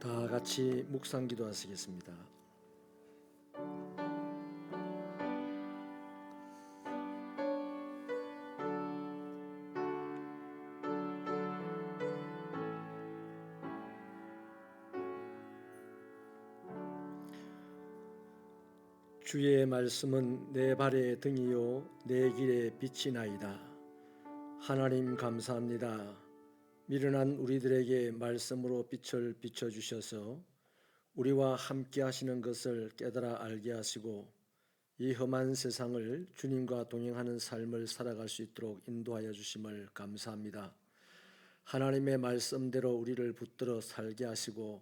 다 같이 묵상 기도하시겠습니다. 주의 말씀은 내 발의 등이요 내 길의 빛이나이다. 하나님 감사합니다. 미련한 우리들에게 말씀으로 빛을 비춰주셔서 우리와 함께 하시는 것을 깨달아 알게 하시고 이 험한 세상을 주님과 동행하는 삶을 살아갈 수 있도록 인도하여 주심을 감사합니다. 하나님의 말씀대로 우리를 붙들어 살게 하시고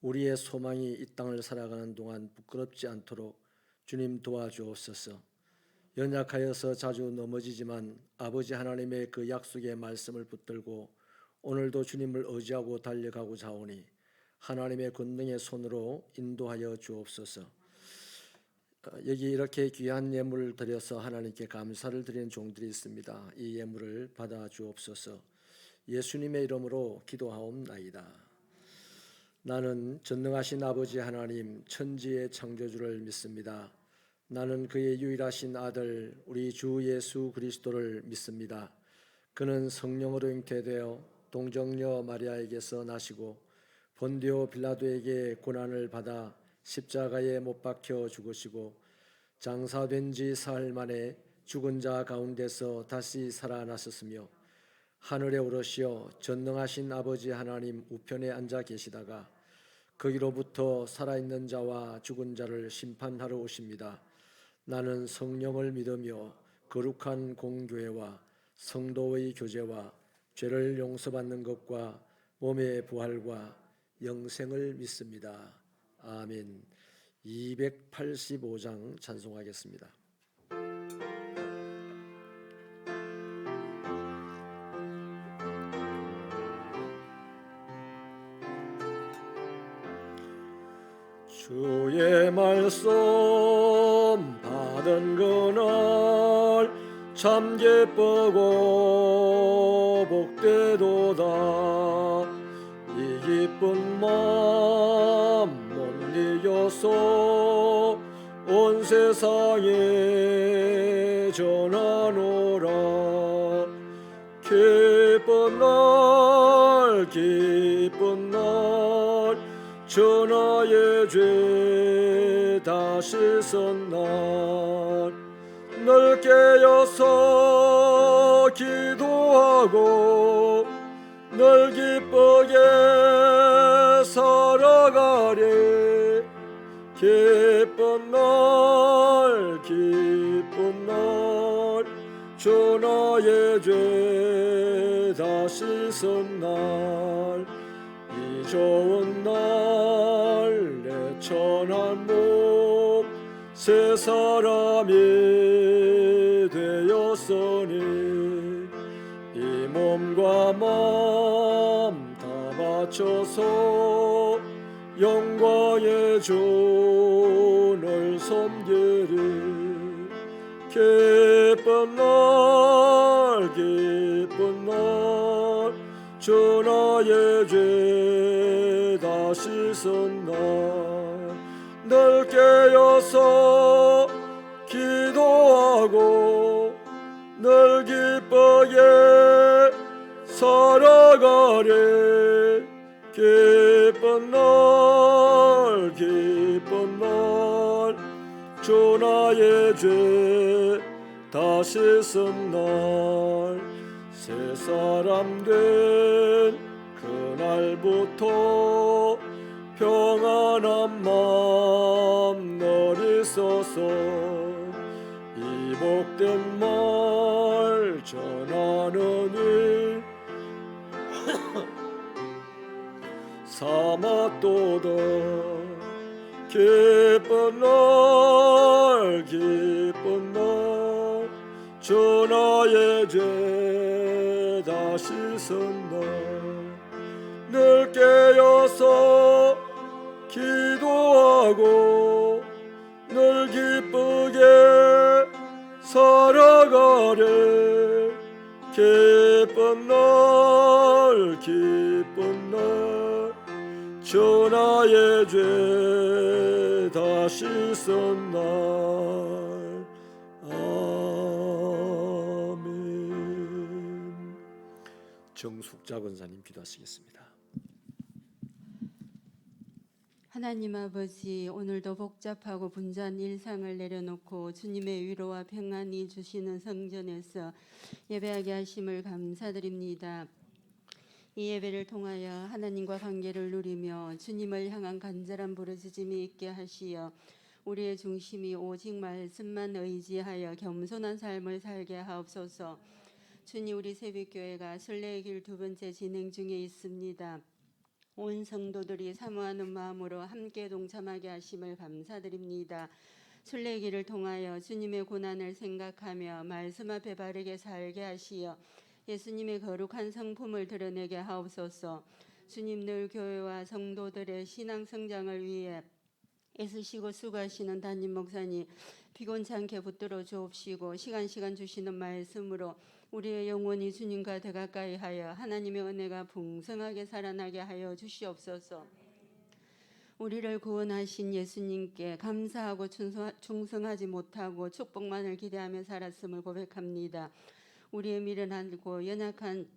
우리의 소망이 이 땅을 살아가는 동안 부끄럽지 않도록 주님 도와주옵소서. 연약하여서 자주 넘어지지만 아버지 하나님의 그 약속의 말씀을 붙들고 오늘도 주님을 의지하고 달려가고자 하오니 하나님의 권능의 손으로 인도하여 주옵소서. 여기 이렇게 귀한 예물을 드려서 하나님께 감사를 드리는 종들이 있습니다. 이 예물을 받아 주옵소서. 예수님의 이름으로 기도하옵나이다. 나는 전능하신 아버지 하나님 천지의 창조주를 믿습니다. 나는 그의 유일하신 아들 우리 주 예수 그리스도를 믿습니다. 그는 성령으로 잉태되어 동정녀 마리아에게서 나시고 본디오 빌라도에게 고난을 받아 십자가에 못 박혀 죽으시고 장사된 지 사흘 만에 죽은 자 가운데서 다시 살아나셨으며 하늘에 오르시어 전능하신 아버지 하나님 우편에 앉아 계시다가 거기로부터 살아있는 자와 죽은 자를 심판하러 오십니다. 나는 성령을 믿으며 거룩한 공교회와 성도의 교제와 죄를 용서받는 것과 몸의 부활과 영생을 믿습니다. 아멘. 285장 찬송하겠습니다. 주의 말씀 받은 그날 참 기쁘고 복되도다. 이 기쁜 마음 못 이겨서 온 세상에 전하노라. 기쁜 날 기쁜 날 전하의 죄 다 씻은 날 널 깨어서 기도하고 널 기쁘게 살아가리. 기쁜 날 기쁜 날 전하의 죄 다 씻은 날 이 좋은 날 내 천한 몸 새 사람이 되었으니 이 몸과 마음 다 바쳐서 영광의 주를 섬기리. 기쁜 날 기쁜 날 전하의 죄 다 씻은 날 깨어서 기도하고 널 기쁘게 살아가리. 기쁜 날 기쁜 날 전하의 죄 다 씻은 날 새 사람 된 그날부터 평안한 마음 널 있어서 이 복된 말 전하는 일 삼았도다. 기쁜 날 기쁜 날 전하의 죄 다 씻은 날 깨어서 기도하고 널 기쁘게 살아가리. 기쁜 날 기쁜 날 전하의 죄 다시 썼날. 아멘. 정숙자 권사님 기도하시겠습니다. 하나님 아버지, 오늘도 복잡하고 분주한 일상을 내려놓고 주님의 위로와 평안이 주시는 성전에서 예배하게 하심을 감사드립니다. 이 예배를 통하여 하나님과 관계를 누리며 주님을 향한 간절한 부르짖음이 있게 하시어 우리의 중심이 오직 말씀만 의지하여 겸손한 삶을 살게 하옵소서. 주님, 우리 새벽교회가 순례의 길 2번째 진행 중에 있습니다. 온 성도들이 사모하는 마음으로 함께 동참하게 하심을 감사드립니다. 순례의 길을 통하여 주님의 고난을 생각하며 말씀 앞에 바르게 살게 하시어 예수님의 거룩한 성품을 드러내게 하옵소서. 주님, 늘 교회와 성도들의 신앙 성장을 위해 애쓰시고 수고하시는 담임 목사님 피곤치 않게 붙들어 주옵시고 시간 주시는 말씀으로 우리의 영혼이 주님과 더 가까이 하여 하나님의 은혜가 풍성하게 살아나게 하여 주시옵소서. 우리를 구원하신 예수님께 감사하고 충성하지 못하고 축복만을 기대하며 살았음을 고백합니다. 우리의 미련하고 연약한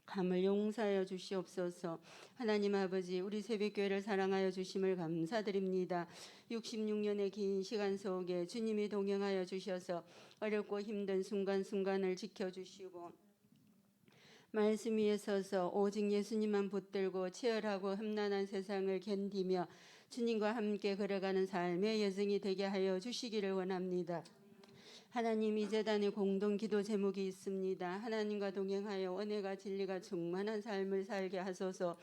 감을 용서하여 주시옵소서. 하나님 아버지, 우리 새벽교회를 사랑하여 주심을 감사드립니다. 66년의 긴 시간 속에 주님이 동행하여 주셔서 어렵고 힘든 순간순간을 지켜주시고 말씀 위에 서서 오직 예수님만 붙들고 치열하고 험난한 세상을 견디며 주님과 함께 걸어가는 삶의 여정이 되게 하여 주시기를 원합니다. 하나님, 이 재단에 공동 기도 제목이 있습니다. 하나님과 동행하여 은혜가 진리가 충만한 삶을 살게 하소서.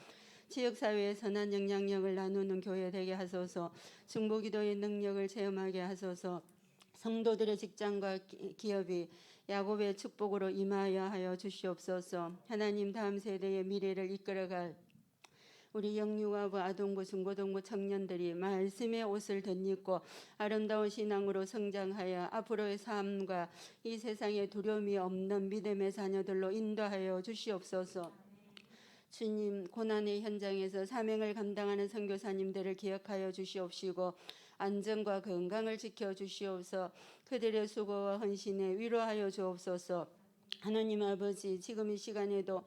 지역사회의 선한 영향력을 나누는 교회 되게 하소서. 중보기도의 능력을 체험하게 하소서. 성도들의 직장과 기업이 야곱의 축복으로 임하여 하여 주시옵소서. 하나님, 다음 세대의 미래를 이끌어갈 우리 영유아부, 아동부, 중고등부 청년들이 말씀의 옷을 덧입고 아름다운 신앙으로 성장하여 앞으로의 삶과 이 세상에 두려움이 없는 믿음의 자녀들로 인도하여 주시옵소서. 주님, 고난의 현장에서 사명을 감당하는 선교사님들을 기억하여 주시옵시고 안전과 건강을 지켜주시옵소서. 그들의 수고와 헌신에 위로하여 주옵소서. 하나님 아버지, 지금 이 시간에도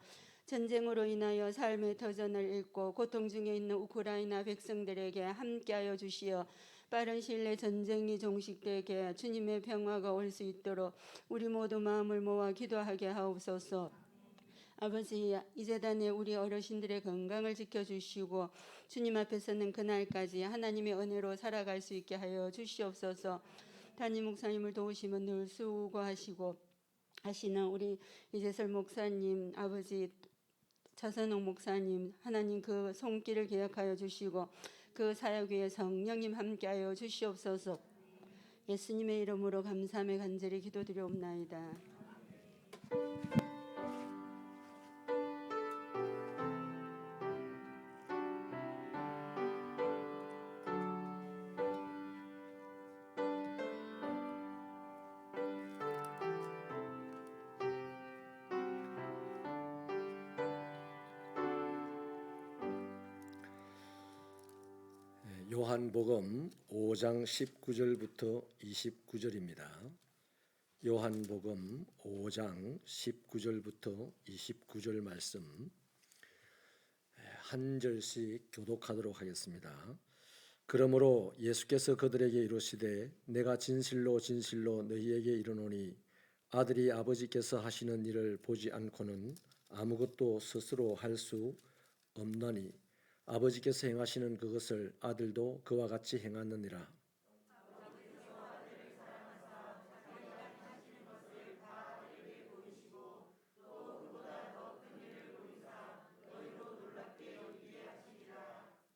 전쟁으로 인하여 삶의 터전을 잃고 고통 중에 있는 우크라이나 백성들에게 함께하여 주시어 빠른 시일 내에 전쟁이 종식되게 주님의 평화가 올 수 있도록 우리 모두 마음을 모아 기도하게 하옵소서. 아버지, 이 재단에 우리 어르신들의 건강을 지켜주시고 주님 앞에 서는 그날까지 하나님의 은혜로 살아갈 수 있게 하여 주시옵소서. 담임 목사님을 도우시면 늘 수고하시고 하시는 우리 이재설 목사님, 아버지 차선옥 목사님, 하나님 그 손길을 기억하여 주시고 그 사역 위에 성령님 함께하여 주시옵소서. 예수님의 이름으로 감사하며 간절히 기도드리옵나이다. 요한복음 5장 19절부터 29절입니다. 요한복음 5장 19절부터 29절 말씀 한 절씩 교독하도록 하겠습니다. 그러므로 예수께서 그들에게 이르시되 내가 진실로 진실로 너희에게 이르노니 아들이 아버지께서 하시는 일을 보지 않고는 아무것도 스스로 할 수 없나니 아버지께서 행하시는 그것을 아들도 그와 같이 행하느니라.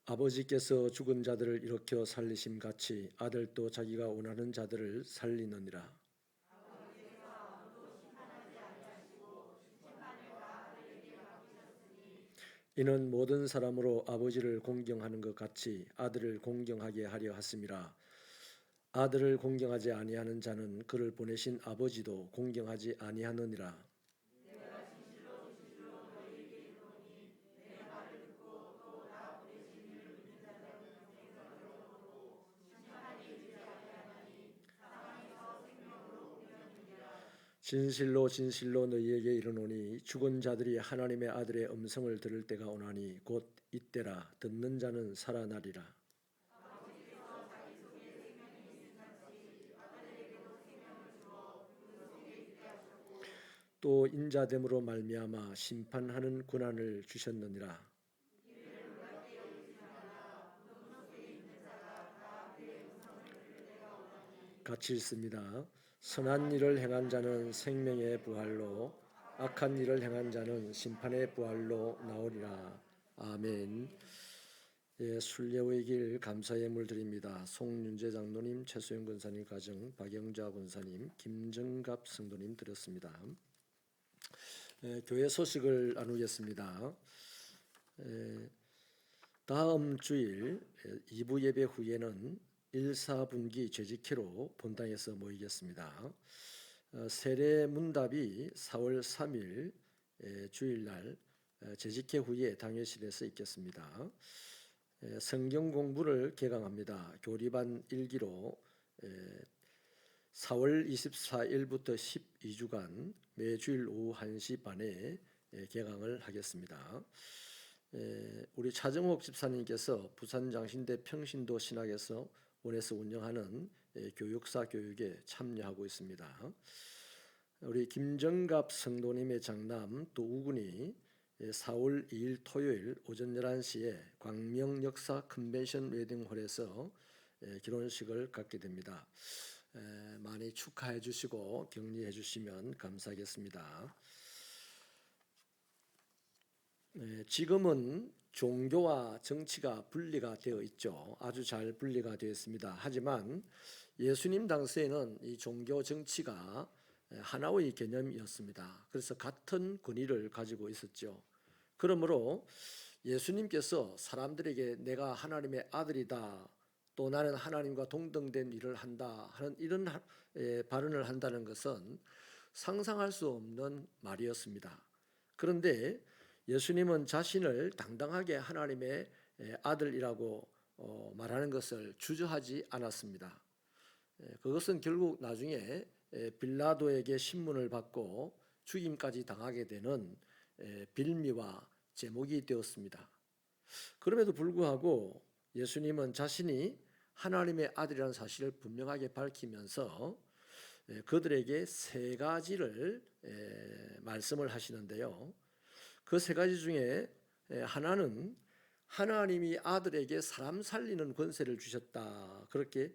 아버지께서 죽은 자들을 일으켜 살리심 같이 아들도 자기가 원하는 자들을 살리느니라. 이는 모든 사람으로 아버지를 공경하는 것 같이 아들을 공경하게 하려 하심이라. 아들을 공경하지 아니하는 자는 그를 보내신 아버지도 공경하지 아니하느니라. 진실로 진실로 너희에게 이르노니 죽은 자들이 하나님의 아들의 음성을 들을 때가 오나니 곧 이때라. 듣는 자는 살아나리라. 또 인자됨으로 말미암아 심판하는 고난을 주셨느니라. 같이 읽습니다. 선한 일을 행한 자는 생명의 부활로, 악한 일을 행한 자는 심판의 부활로 나오리라. 아멘. 예, 순례의 길 감사의 물 드립니다. 송윤재 장로님, 최소영 권사님 가정, 박영자 권사님, 김정갑 성도님 드렸습니다. 교회 소식을 나누겠습니다. 다음 주일 2부 예배 후에는 1, 4분기 재직회로 본당에서 모이겠습니다. 세례 문답이 4월 3일 주일날 재직회 후에 당회실에서 있겠습니다. 성경 공부를 개강합니다. 교리반 1기로 4월 24일부터 12주간 매주일 오후 1시 반에 개강을 하겠습니다. 우리 차정옥 집사님께서 부산 장신대 평신도 신학에서 원에서 운영하는 교육사 교육에 참여하고 있습니다. 우리 김정갑 성도님의 장남 또 우군이 4월 2일 토요일 오전 11시에 광명역사 컨벤션 웨딩홀에서 결혼식을 갖게 됩니다. 많이 축하해 주시고 격려해 주시면 감사하겠습니다. 지금은 종교와 정치가 분리가 되어 있죠. 아주 잘 분리가 되어 있습니다. 하지만 예수님 당시에는 이 종교 정치가 하나의 개념이었습니다. 그래서 같은 권위를 가지고 있었죠. 그러므로 예수님께서 사람들에게 내가 하나님의 아들이다, 또 나는 하나님과 동등된 일을 한다 하는 이런 발언을 한다는 것은 상상할 수 없는 말이었습니다. 그런데 예수님은 자신을 당당하게 하나님의 아들이라고 말하는 것을 주저하지 않았습니다. 그것은 결국 나중에 빌라도에게 신문을 받고 죽임까지 당하게 되는 빌미와 제목이 되었습니다. 그럼에도 불구하고 예수님은 자신이 하나님의 아들이라는 사실을 분명하게 밝히면서 그들에게 세 가지를 말씀을 하시는데요. 그 세 가지 중에 하나는 하나님이 아들에게 사람 살리는 권세를 주셨다, 그렇게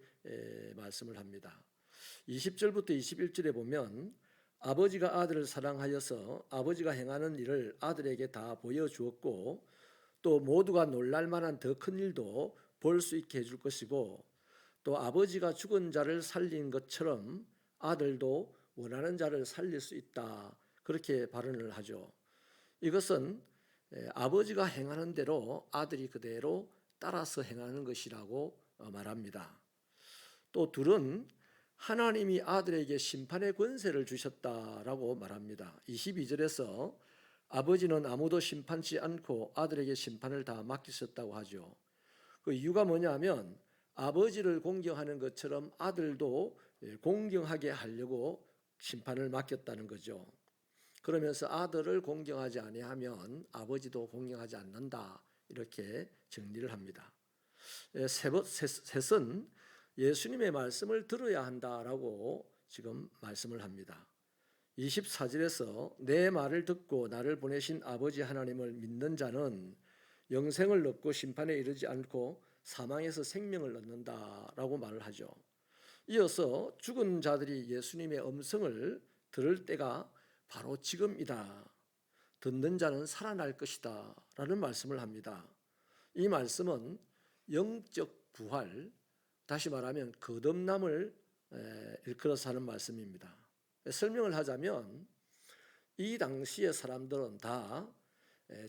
말씀을 합니다. 20절부터 21절에 보면 아버지가 아들을 사랑하여서 아버지가 행하는 일을 아들에게 다 보여주었고 또 모두가 놀랄 만한 더 큰 일도 볼 수 있게 해줄 것이고 또 아버지가 죽은 자를 살린 것처럼 아들도 원하는 자를 살릴 수 있다, 그렇게 발언을 하죠. 이것은 아버지가 행하는 대로 아들이 그대로 따라서 행하는 것이라고 말합니다. 또 둘은 하나님이 아들에게 심판의 권세를 주셨다라고 말합니다. 22절에서 아버지는 아무도 심판치 않고 아들에게 심판을 다 맡기셨다고 하죠. 그 이유가 뭐냐면 아버지를 공경하는 것처럼 아들도 공경하게 하려고 심판을 맡겼다는 거죠. 그러면서 아들을 공경하지 아니하면 아버지도 공경하지 않는다, 이렇게 정리를 합니다. 셋은 예수님의 말씀을 들어야 한다라고 지금 말씀을 합니다. 24절에서 내 말을 듣고 나를 보내신 아버지 하나님을 믿는 자는 영생을 얻고 심판에 이르지 않고 사망에서 생명을 얻는다라고 말을 하죠. 이어서 죽은 자들이 예수님의 음성을 들을 때가 바로 지금이다, 듣는 자는 살아날 것이다 라는 말씀을 합니다. 이 말씀은 영적 부활, 다시 말하면 거듭남을 일컬어서 하는 말씀입니다. 설명을 하자면 이 당시의 사람들은 다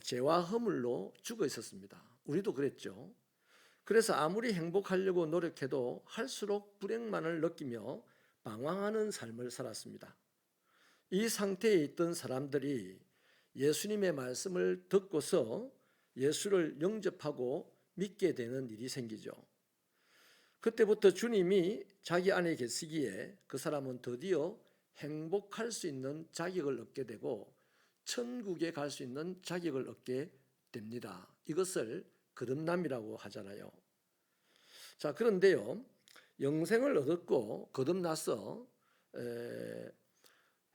죄와 허물로 죽어 있었습니다. 우리도 그랬죠. 그래서 아무리 행복하려고 노력해도 할수록 불행만을 느끼며 방황하는 삶을 살았습니다. 이 상태에 있던 사람들이 예수님의 말씀을 듣고서 예수를 영접하고 믿게 되는 일이 생기죠. 그때부터 주님이 자기 안에 계시기에 그 사람은 드디어 행복할 수 있는 자격을 얻게 되고 천국에 갈 수 있는 자격을 얻게 됩니다. 이것을 거듭남이라고 하잖아요. 자, 그런데요, 영생을 얻었고 거듭나서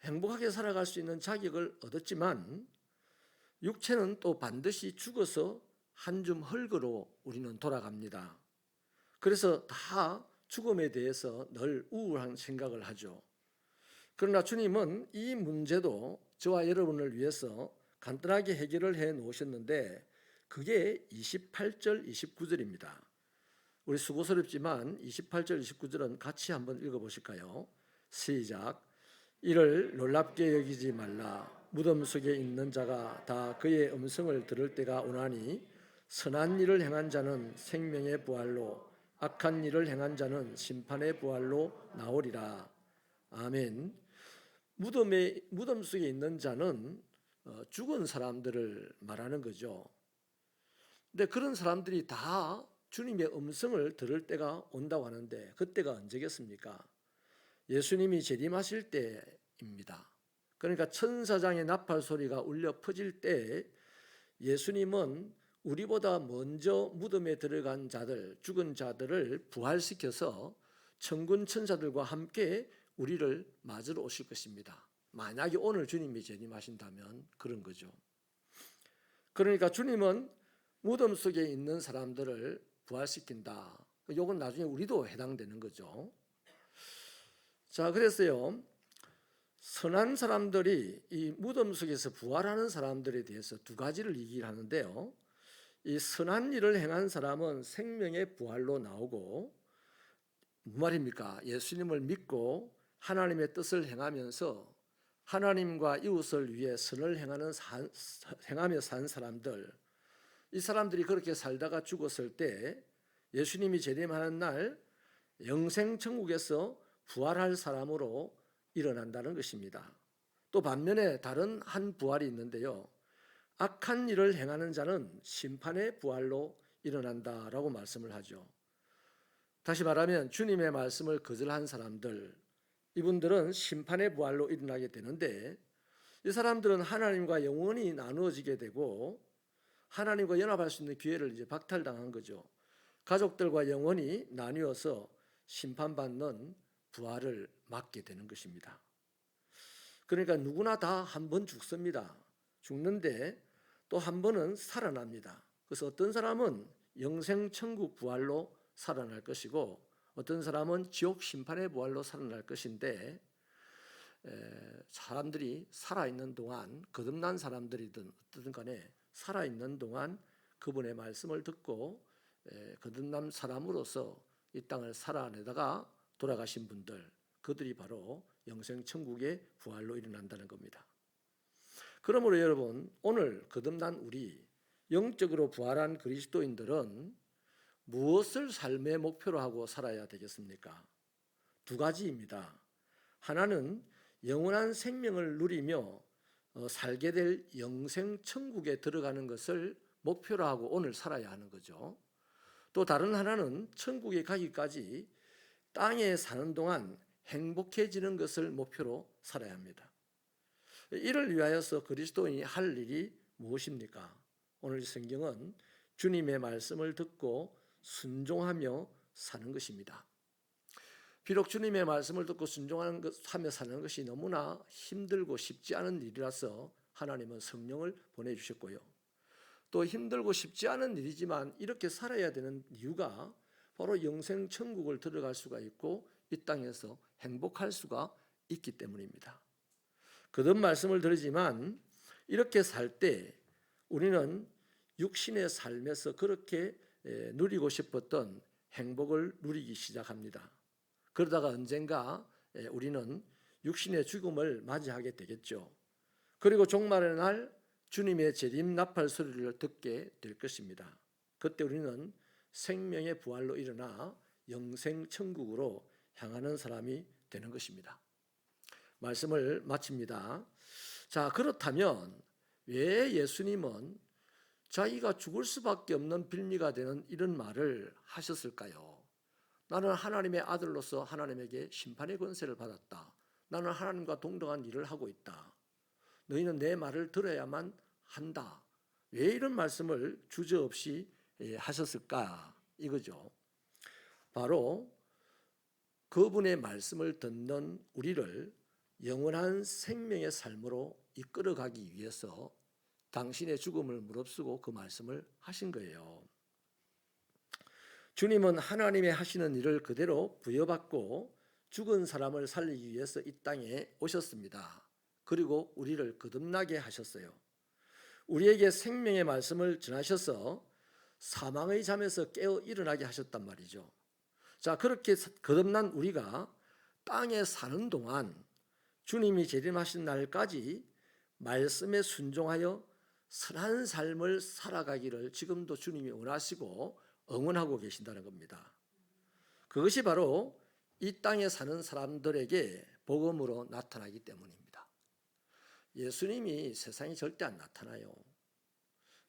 행복하게 살아갈 수 있는 자격을 얻었지만 육체는 또 반드시 죽어서 한 줌 흙으로 우리는 돌아갑니다. 그래서 다 죽음에 대해서 늘 우울한 생각을 하죠. 그러나 주님은 이 문제도 저와 여러분을 위해서 간단하게 해결을 해 놓으셨는데 그게 28절, 29절입니다. 우리 수고스럽지만 28절, 29절은 같이 한번 읽어보실까요? 시작. 이를 놀랍게 여기지 말라. 무덤 속에 있는 자가 다 그의 음성을 들을 때가 오나니 선한 일을 행한 자는 생명의 부활로 악한 일을 행한 자는 심판의 부활로 나오리라. 아멘. 무덤 속에 있는 자는 죽은 사람들을 말하는 거죠. 근데 그런 사람들이 다 주님의 음성을 들을 때가 온다고 하는데 그때가 언제겠습니까? 예수님이 재림하실 때입니다. 그러니까 천사장의 나팔 소리가 울려 퍼질 때 예수님은 우리보다 먼저 무덤에 들어간 자들, 죽은 자들을 부활시켜서 천군 천사들과 함께 우리를 맞으러 오실 것입니다. 만약에 오늘 주님이 재림하신다면 그런 거죠. 그러니까 주님은 무덤 속에 있는 사람들을 부활시킨다. 이건 나중에 우리도 해당되는 거죠. 자, 그래서요, 선한 사람들이 이 무덤 속에서 부활하는 사람들에 대해서 두 가지를 얘기를 하는데요. 이 선한 일을 행한 사람은 생명의 부활로 나오고, 무슨 말입니까? 예수님을 믿고 하나님의 뜻을 행하면서 하나님과 이웃을 위해 선을 행하며 산 사람들, 이 사람들이 그렇게 살다가 죽었을 때 예수님이 재림하는 날 영생 천국에서 부활할 사람으로 일어난다는 것입니다. 또 반면에 다른 한 부활이 있는데요. 악한 일을 행하는 자는 심판의 부활로 일어난다라고 말씀을 하죠. 다시 말하면 주님의 말씀을 거절한 사람들, 이분들은 심판의 부활로 일어나게 되는데 이 사람들은 하나님과 영원히 나누어지게 되고 하나님과 연합할 수 있는 기회를 이제 박탈당한 거죠. 가족들과 영원히 나뉘어서 심판받는 부활을 맞게 되는 것입니다. 그러니까 누구나 다 한 번 죽습니다. 죽는데 또 한 번은 살아납니다. 그래서 어떤 사람은 영생 천국 부활로 살아날 것이고 어떤 사람은 지옥 심판의 부활로 살아날 것인데 사람들이 살아있는 동안 거듭난 사람들이든 어떻든 간에 살아있는 동안 그분의 말씀을 듣고 거듭난 사람으로서 이 땅을 살아내다가 돌아가신 분들, 그들이 바로 영생 천국의 부활로 일어난다는 겁니다. 그러므로 여러분, 오늘 거듭난 우리 영적으로 부활한 그리스도인들은 무엇을 삶의 목표로 하고 살아야 되겠습니까? 두 가지입니다. 하나는 영원한 생명을 누리며 살게 될 영생 천국에 들어가는 것을 목표로 하고 오늘 살아야 하는 거죠. 또 다른 하나는 천국에 가기까지 땅에 사는 동안 행복해지는 것을 목표로 살아야 합니다. 이를 위하여서 그리스도인이 할 일이 무엇입니까? 오늘 성경은 주님의 말씀을 듣고 순종하며 사는 것입니다. 비록 주님의 말씀을 듣고 순종하며 사는 것이 너무나 힘들고 쉽지 않은 일이라서 하나님은 성령을 보내주셨고요. 또 힘들고 쉽지 않은 일이지만 이렇게 살아야 되는 이유가 바로 영생 천국을 들어갈 수가 있고 이 땅에서 행복할 수가 있기 때문입니다. 거듭 말씀을 드리지만 이렇게 살 때 우리는 육신의 삶에서 그렇게 누리고 싶었던 행복을 누리기 시작합니다. 그러다가 언젠가 우리는 육신의 죽음을 맞이하게 되겠죠. 그리고 종말의 날 주님의 재림 나팔 소리를 듣게 될 것입니다. 그때 우리는 생명의 부활로 일어나 영생 천국으로 향하는 사람이 되는 것입니다. 말씀을 마칩니다. 자, 그렇다면 왜 예수님은 자기가 죽을 수밖에 없는 빌미가 되는 이런 말을 하셨을까요? 나는 하나님의 아들로서 하나님에게 심판의 권세를 받았다. 나는 하나님과 동등한 일을 하고 있다. 너희는 내 말을 들어야만 한다. 왜 이런 말씀을 주저없이 하셨을까? 이거죠. 바로 그분의 말씀을 듣는 우리를 영원한 생명의 삶으로 이끌어가기 위해서 당신의 죽음을 무릅쓰고 그 말씀을 하신 거예요. 주님은 하나님의 하시는 일을 그대로 부여받고 죽은 사람을 살리기 위해서 이 땅에 오셨습니다. 그리고 우리를 거듭나게 하셨어요. 우리에게 생명의 말씀을 전하셔서 사망의 잠에서 깨어 일어나게 하셨단 말이죠. 자, 그렇게 거듭난 우리가 땅에 사는 동안 주님이 재림하신 날까지 말씀에 순종하여 선한 삶을 살아가기를 지금도 주님이 원하시고 응원하고 계신다는 겁니다. 그것이 바로 이 땅에 사는 사람들에게 복음으로 나타나기 때문입니다. 예수님이 세상에 절대 안 나타나요.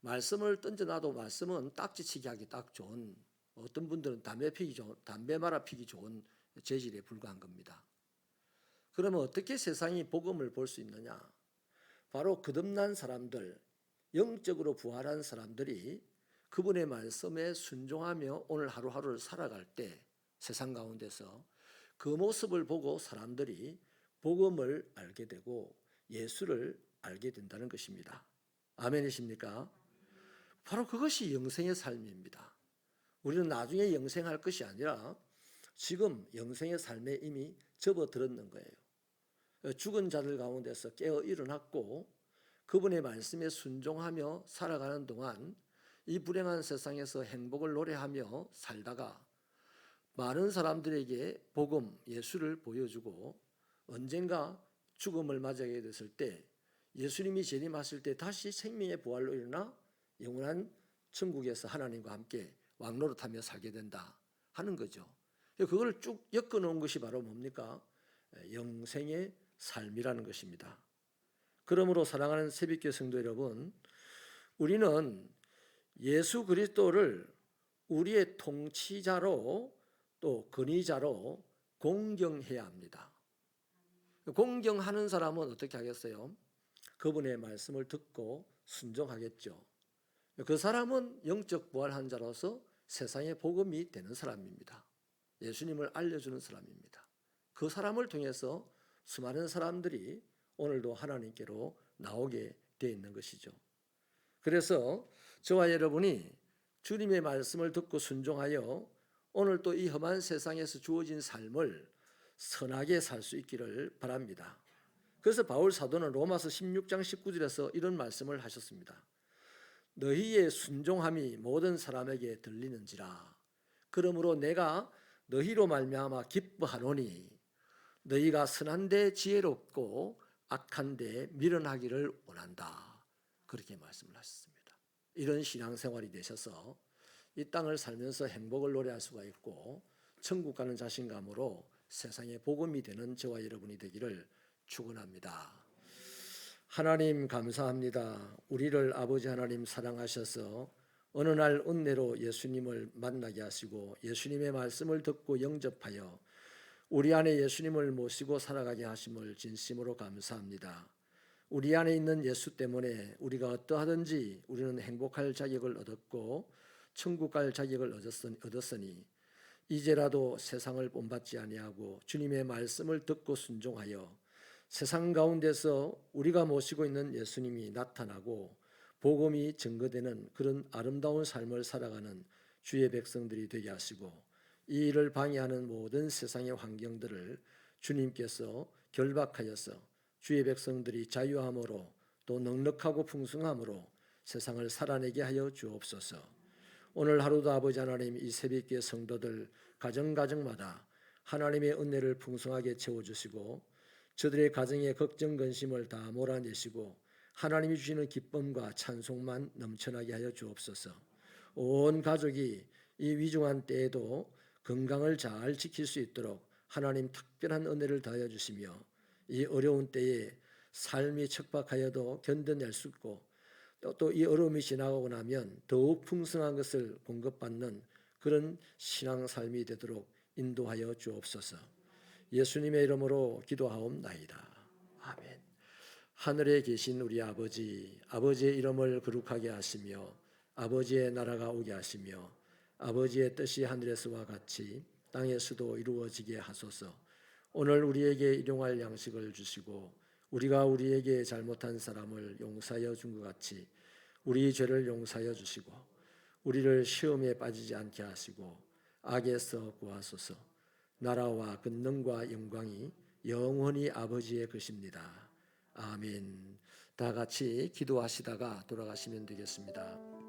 말씀을 던져놔도 말씀은 딱지치기 하기 딱 좋은, 어떤 분들은 담배 말아 피기 좋은 재질에 불과한 겁니다. 그러면 어떻게 세상이 복음을 볼 수 있느냐? 바로 거듭난 사람들, 영적으로 부활한 사람들이 그분의 말씀에 순종하며 오늘 하루하루를 살아갈 때 세상 가운데서 그 모습을 보고 사람들이 복음을 알게 되고 예수를 알게 된다는 것입니다. 아멘이십니까? 바로 그것이 영생의 삶입니다. 우리는 나중에 영생할 것이 아니라 지금 영생의 삶에 이미 접어들었는 거예요. 죽은 자들 가운데서 깨어 일어났고 그분의 말씀에 순종하며 살아가는 동안 이 불행한 세상에서 행복을 노래하며 살다가 많은 사람들에게 복음, 예수를 보여주고 언젠가 죽음을 맞이하게 됐을 때 예수님이 재림하실 때 다시 생명의 부활로 일어나 영원한 천국에서 하나님과 함께 왕노릇하며 살게 된다 하는 거죠. 그걸 쭉 엮어놓은 것이 바로 뭡니까? 영생의 삶이라는 것입니다. 그러므로 사랑하는 새벽교회 성도 여러분, 우리는 예수 그리스도를 우리의 통치자로 또 권위자로 공경해야 합니다. 공경하는 사람은 어떻게 하겠어요? 그분의 말씀을 듣고 순종하겠죠. 그 사람은 영적 부활한 자로서 세상에 복음이 되는 사람입니다. 예수님을 알려주는 사람입니다. 그 사람을 통해서 수많은 사람들이 오늘도 하나님께로 나오게 되어 있는 것이죠. 그래서 저와 여러분이 주님의 말씀을 듣고 순종하여 오늘 또 이 험한 세상에서 주어진 삶을 선하게 살 수 있기를 바랍니다. 그래서 바울 사도는 로마서 16장 19절에서 이런 말씀을 하셨습니다. 너희의 순종함이 모든 사람에게 들리는지라. 그러므로 내가 너희로 말미암아 기뻐하노니 너희가 선한데 지혜롭고 악한데 미련하기를 원한다. 그렇게 말씀을 하셨습니다. 이런 신앙생활이 되셔서 이 땅을 살면서 행복을 노래할 수가 있고 천국 가는 자신감으로 세상에 복음이 되는 저와 여러분이 되기를 축원합니다. 하나님 감사합니다. 우리를 아버지 하나님 사랑하셔서 어느 날 은혜로 예수님을 만나게 하시고 예수님의 말씀을 듣고 영접하여 우리 안에 예수님을 모시고 살아가게 하심을 진심으로 감사합니다. 우리 안에 있는 예수 때문에 우리가 어떠하든지 우리는 행복할 자격을 얻었고 천국 갈 자격을 얻었으니 이제라도 세상을 본받지 아니하고 주님의 말씀을 듣고 순종하여 세상 가운데서 우리가 모시고 있는 예수님이 나타나고 복음이 증거되는 그런 아름다운 삶을 살아가는 주의 백성들이 되게 하시고 이 일을 방해하는 모든 세상의 환경들을 주님께서 결박하여서 주의 백성들이 자유함으로 또 넉넉하고 풍성함으로 세상을 살아내게 하여 주옵소서. 오늘 하루도 아버지 하나님 이 새벽기의 성도들 가정가정마다 하나님의 은혜를 풍성하게 채워주시고 저들의 가정의 걱정 근심을 다 몰아내시고 하나님이 주시는 기쁨과 찬송만 넘쳐나게 하여 주옵소서. 온 가족이 이 위중한 때에도 건강을 잘 지킬 수 있도록 하나님 특별한 은혜를 더하여 주시며 이 어려운 때에 삶이 척박하여도 견뎌낼 수 있고 또 이 어려움이 지나가고 나면 더욱 풍성한 것을 공급받는 그런 신앙 삶이 되도록 인도하여 주옵소서. 예수님의 이름으로 기도하옵나이다. 아멘. 하늘에 계신 우리 아버지, 아버지의 이름을 거룩하게 하시며 아버지의 나라가 오게 하시며 아버지의 뜻이 하늘에서와 같이 땅에서도 이루어지게 하소서. 오늘 우리에게 일용할 양식을 주시고 우리가 우리에게 잘못한 사람을 용서하여 준 것 같이 우리 죄를 용서하여 주시고 우리를 시험에 빠지지 않게 하시고 악에서 구하소서. 나라와 권능과 영광이 영원히 아버지의 것입니다. 아멘. 다 같이 기도하시다가 돌아가시면 되겠습니다.